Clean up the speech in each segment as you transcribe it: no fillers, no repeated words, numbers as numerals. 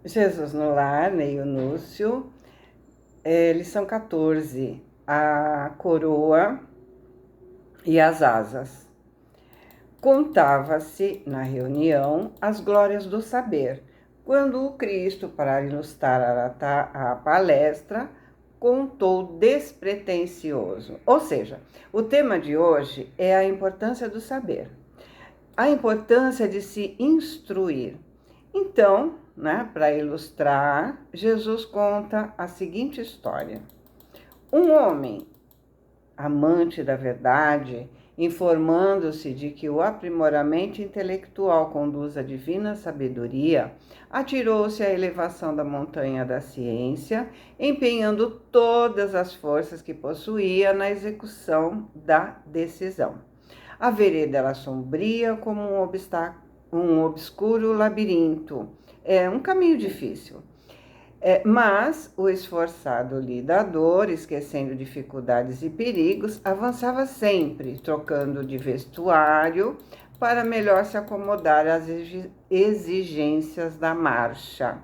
Jesus no Lar, Neio Núcio, lição 14, a coroa e as asas. Contava-se na reunião as glórias do saber, quando o Cristo, para ilustrar a palestra, contou despretensioso. Ou seja, o tema de hoje é a importância do saber, a importância de se instruir. Então, para ilustrar, Jesus conta a seguinte história. Um homem, amante da verdade, informando-se de que o aprimoramento intelectual conduz à divina sabedoria, atirou-se à elevação da montanha da ciência, empenhando todas as forças que possuía na execução da decisão. A vereda era sombria como um obscuro labirinto, um caminho difícil. Mas o esforçado lidador, esquecendo dificuldades e perigos, avançava sempre, trocando de vestuário para melhor se acomodar às exigências da marcha.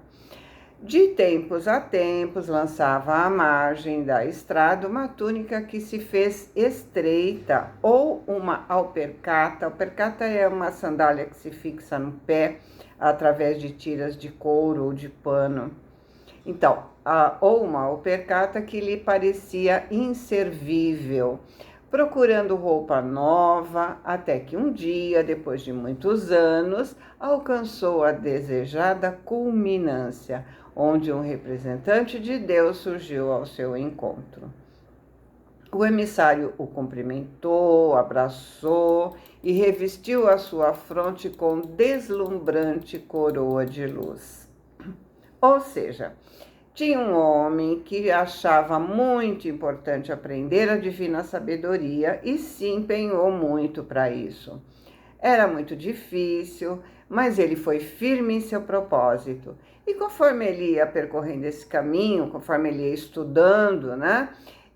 De tempos a tempos, lançava à margem da estrada uma túnica que se fez estreita ou uma alpercata. Alpercata é uma sandália que se fixa no pé através de tiras de couro ou de pano. Então, ou uma alpercata que lhe parecia inservível, procurando roupa nova, até que um dia, depois de muitos anos, alcançou a desejada culminância, onde um representante de Deus surgiu ao seu encontro. O emissário o cumprimentou, abraçou e revestiu a sua fronte com deslumbrante coroa de luz. Ou seja, tinha um homem que achava muito importante aprender a divina sabedoria e se empenhou muito para isso. Era muito difícil, mas ele foi firme em seu propósito. E conforme ele ia percorrendo esse caminho, conforme ele ia estudando,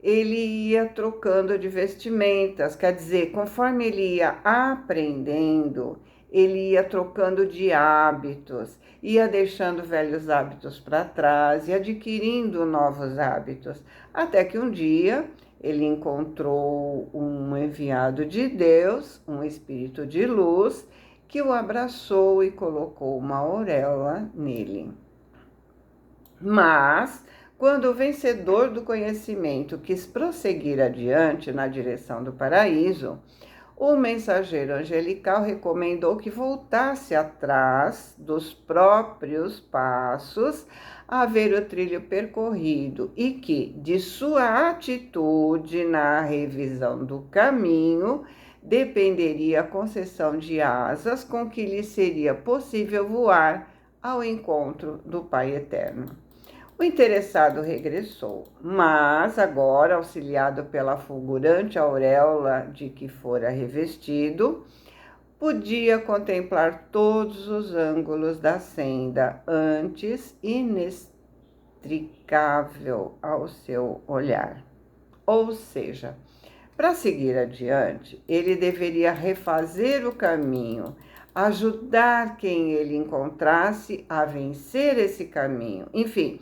ele ia trocando de vestimentas, quer dizer, conforme ele ia aprendendo, ele ia trocando de hábitos, ia deixando velhos hábitos para trás e adquirindo novos hábitos, até que um dia ele encontrou um enviado de Deus, um espírito de luz, que o abraçou e colocou uma auréola nele. Mas, quando o vencedor do conhecimento quis prosseguir adiante na direção do paraíso, o mensageiro angelical recomendou que voltasse atrás dos próprios passos a ver o trilho percorrido e que, de sua atitude na revisão do caminho, dependeria a concessão de asas com que lhe seria possível voar ao encontro do Pai Eterno. O interessado regressou, mas agora, auxiliado pela fulgurante auréola de que fora revestido, podia contemplar todos os ângulos da senda, antes inextricável ao seu olhar. Ou seja, para seguir adiante, ele deveria refazer o caminho, ajudar quem ele encontrasse a vencer esse caminho. Enfim,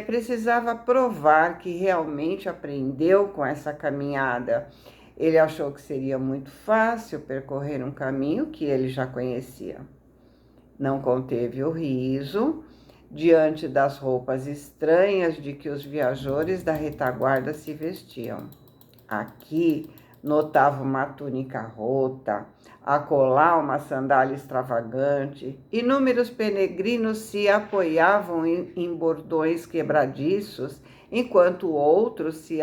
precisava provar que realmente aprendeu com essa caminhada. Ele achou que seria muito fácil percorrer um caminho que ele já conhecia. Não conteve o riso diante das roupas estranhas de que os viajores da retaguarda se vestiam. Aqui notava uma túnica rota, acolá uma sandália extravagante, inúmeros peregrinos se apoiavam em bordões quebradiços, enquanto outros se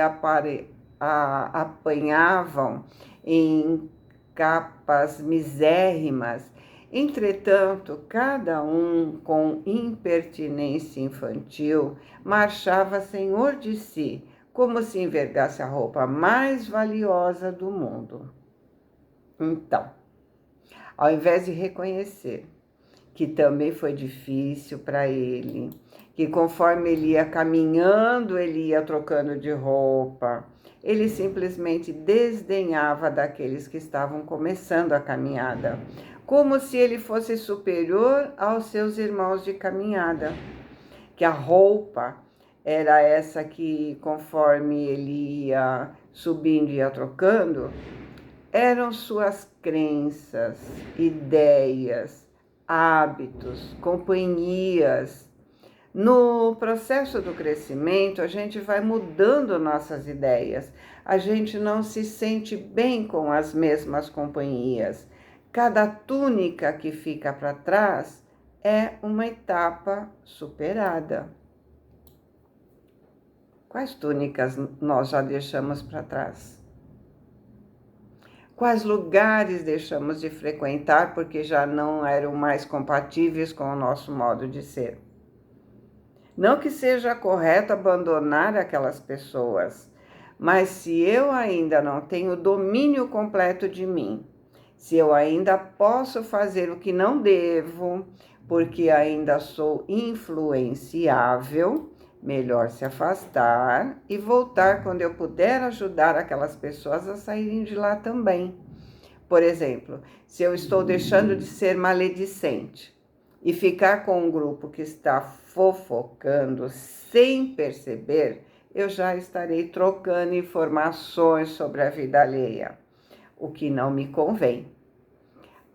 apanhavam em capas misérrimas. Entretanto, cada um, com impertinência infantil, marchava senhor de si, como se envergasse a roupa mais valiosa do mundo. Então, ao invés de reconhecer que também foi difícil para ele, que conforme ele ia caminhando, ele ia trocando de roupa, ele simplesmente desdenhava daqueles que estavam começando a caminhada, como se ele fosse superior aos seus irmãos de caminhada, que a roupa era essa que, conforme ele ia subindo e ia trocando, eram suas crenças, ideias, hábitos, companhias. No processo do crescimento, a gente vai mudando nossas ideias. A gente não se sente bem com as mesmas companhias. Cada túnica que fica para trás é uma etapa superada. Quais túnicas nós já deixamos para trás? Quais lugares deixamos de frequentar porque já não eram mais compatíveis com o nosso modo de ser? Não que seja correto abandonar aquelas pessoas, mas se eu ainda não tenho domínio completo de mim, se eu ainda posso fazer o que não devo, porque ainda sou influenciável, melhor se afastar e voltar quando eu puder ajudar aquelas pessoas a saírem de lá também. Por exemplo, se eu estou deixando de ser maledicente e ficar com um grupo que está fofocando sem perceber, eu já estarei trocando informações sobre a vida alheia, o que não me convém.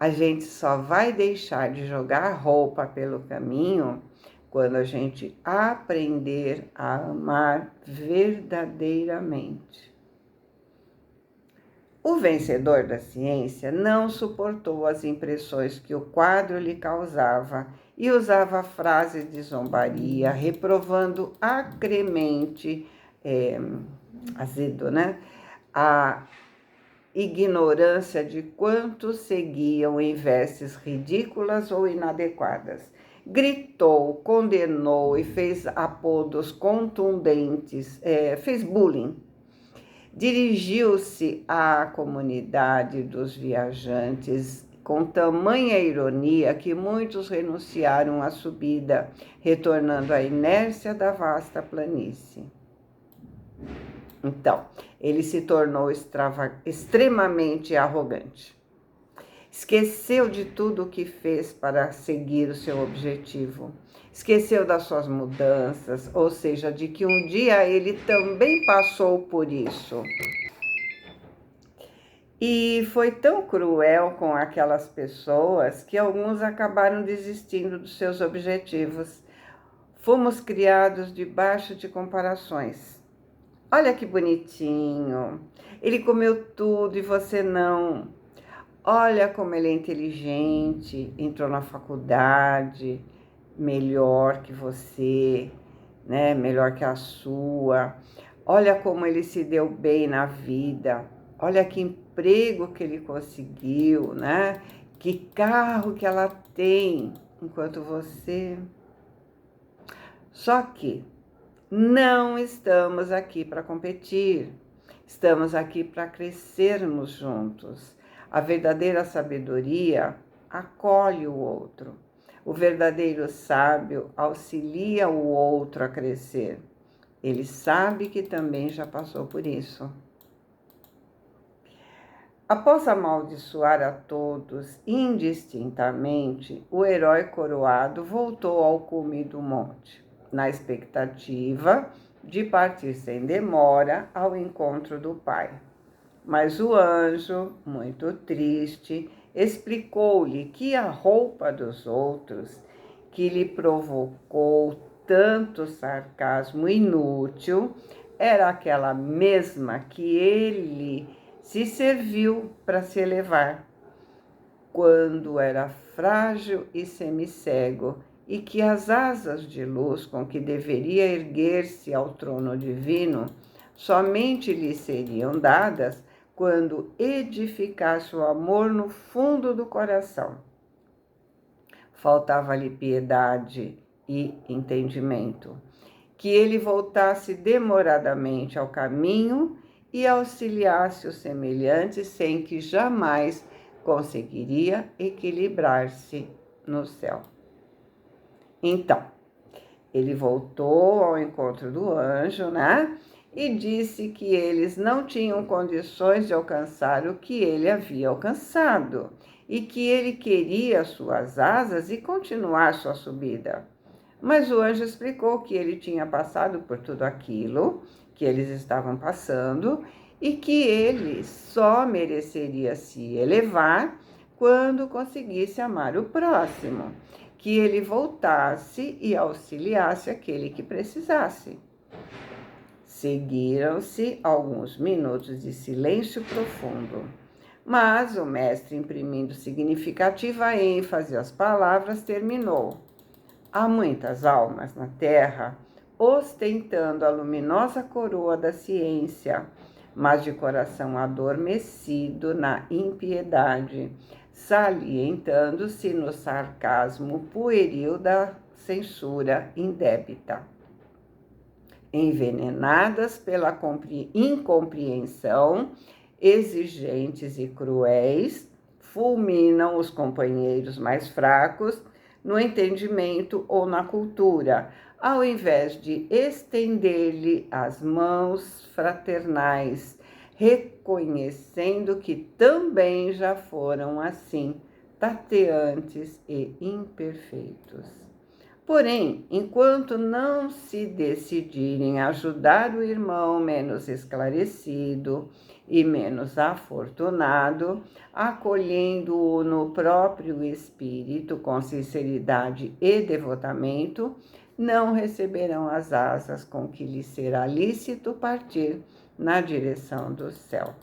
A gente só vai deixar de jogar roupa pelo caminho quando a gente aprender a amar verdadeiramente. O vencedor da ciência não suportou as impressões que o quadro lhe causava e usava frases de zombaria, reprovando acremente, azedo, né? A ignorância de quantos seguiam em vestes ridículas ou inadequadas. Gritou, condenou e fez apodos contundentes, fez bullying. Dirigiu-se à comunidade dos viajantes com tamanha ironia que muitos renunciaram à subida, retornando à inércia da vasta planície. Então, ele se tornou extremamente arrogante. Esqueceu de tudo o que fez para seguir o seu objetivo. Esqueceu das suas mudanças, ou seja, de que um dia ele também passou por isso. E foi tão cruel com aquelas pessoas que alguns acabaram desistindo dos seus objetivos. Fomos criados debaixo de comparações. Olha que bonitinho, ele comeu tudo e você não. Olha como ele é inteligente, entrou na faculdade melhor que você, né? Melhor que a sua. Olha como ele se deu bem na vida. Olha que emprego que ele conseguiu, né? Que carro que ela tem, enquanto você. Só que não estamos aqui para competir. Estamos aqui para crescermos juntos. A verdadeira sabedoria acolhe o outro. O verdadeiro sábio auxilia o outro a crescer. Ele sabe que também já passou por isso. Após amaldiçoar a todos indistintamente, o herói coroado voltou ao cume do monte, na expectativa de partir sem demora ao encontro do Pai. Mas o anjo, muito triste, explicou-lhe que a roupa dos outros, que lhe provocou tanto sarcasmo inútil, era aquela mesma que ele se serviu para se elevar, quando era frágil e semicego, e que as asas de luz com que deveria erguer-se ao trono divino somente lhe seriam dadas quando edificasse o amor no fundo do coração. Faltava-lhe piedade e entendimento, que ele voltasse demoradamente ao caminho e auxiliasse os semelhantes sem que jamais conseguiria equilibrar-se no céu. Então, ele voltou ao encontro do anjo, né? E disse que eles não tinham condições de alcançar o que ele havia alcançado e que ele queria suas asas e continuar sua subida. Mas o anjo explicou que ele tinha passado por tudo aquilo que eles estavam passando e que ele só mereceria se elevar quando conseguisse amar o próximo, que ele voltasse e auxiliasse aquele que precisasse. Seguiram-se alguns minutos de silêncio profundo, mas o mestre, imprimindo significativa ênfase às palavras, terminou. Há muitas almas na Terra ostentando a luminosa coroa da ciência, mas de coração adormecido na impiedade, salientando-se no sarcasmo pueril da censura indébita. Envenenadas pela incompreensão, exigentes e cruéis, fulminam os companheiros mais fracos no entendimento ou na cultura, ao invés de estender-lhe as mãos fraternais, reconhecendo que também já foram assim, tateantes e imperfeitos. Porém, enquanto não se decidirem ajudar o irmão menos esclarecido e menos afortunado, acolhendo-o no próprio espírito com sinceridade e devotamento, não receberão as asas com que lhes será lícito partir na direção do céu.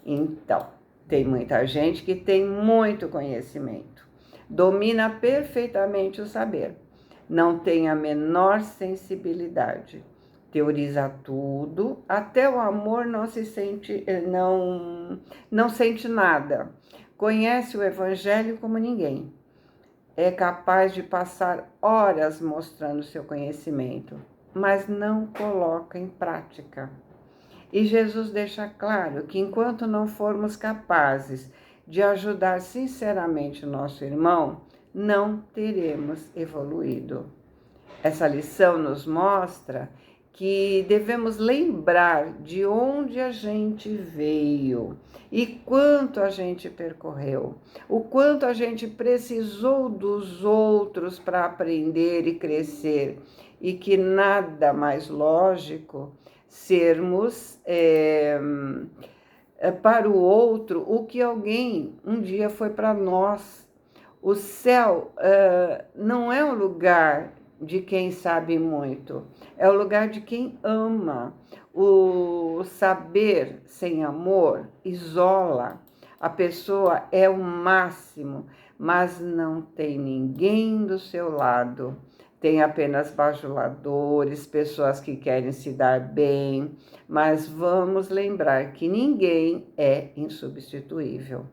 Então, tem muita gente que tem muito conhecimento, domina perfeitamente o saber, não tem a menor sensibilidade, teoriza tudo, até o amor não sente nada, conhece o evangelho como ninguém, é capaz de passar horas mostrando seu conhecimento, mas não coloca em prática. E Jesus deixa claro que enquanto não formos capazes de ajudar sinceramente o nosso irmão, não teremos evoluído. Essa lição nos mostra que devemos lembrar de onde a gente veio e quanto a gente percorreu, o quanto a gente precisou dos outros para aprender e crescer, e que nada mais lógico sermos para o outro o que alguém um dia foi para nós. O céu não é um lugar de quem sabe muito, é o lugar de quem ama. O saber sem amor isola, a pessoa é o máximo, mas não tem ninguém do seu lado. Tem apenas bajuladores, pessoas que querem se dar bem, mas vamos lembrar que ninguém é insubstituível.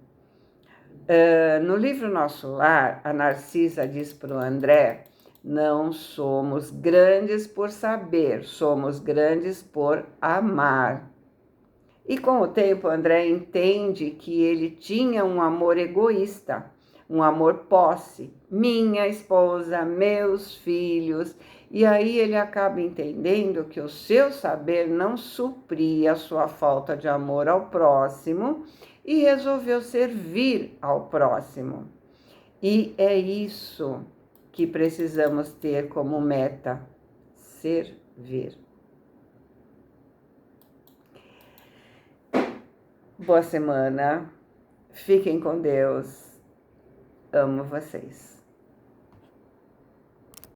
No livro Nosso Lar, a Narcisa diz para o André: não somos grandes por saber, somos grandes por amar. E com o tempo, André entende que ele tinha um amor egoísta, um amor posse, minha esposa, meus filhos. E aí ele acaba entendendo que o seu saber não supria a sua falta de amor ao próximo e resolveu servir ao próximo. E é isso que precisamos ter como meta: servir. Boa semana, fiquem com Deus, amo vocês.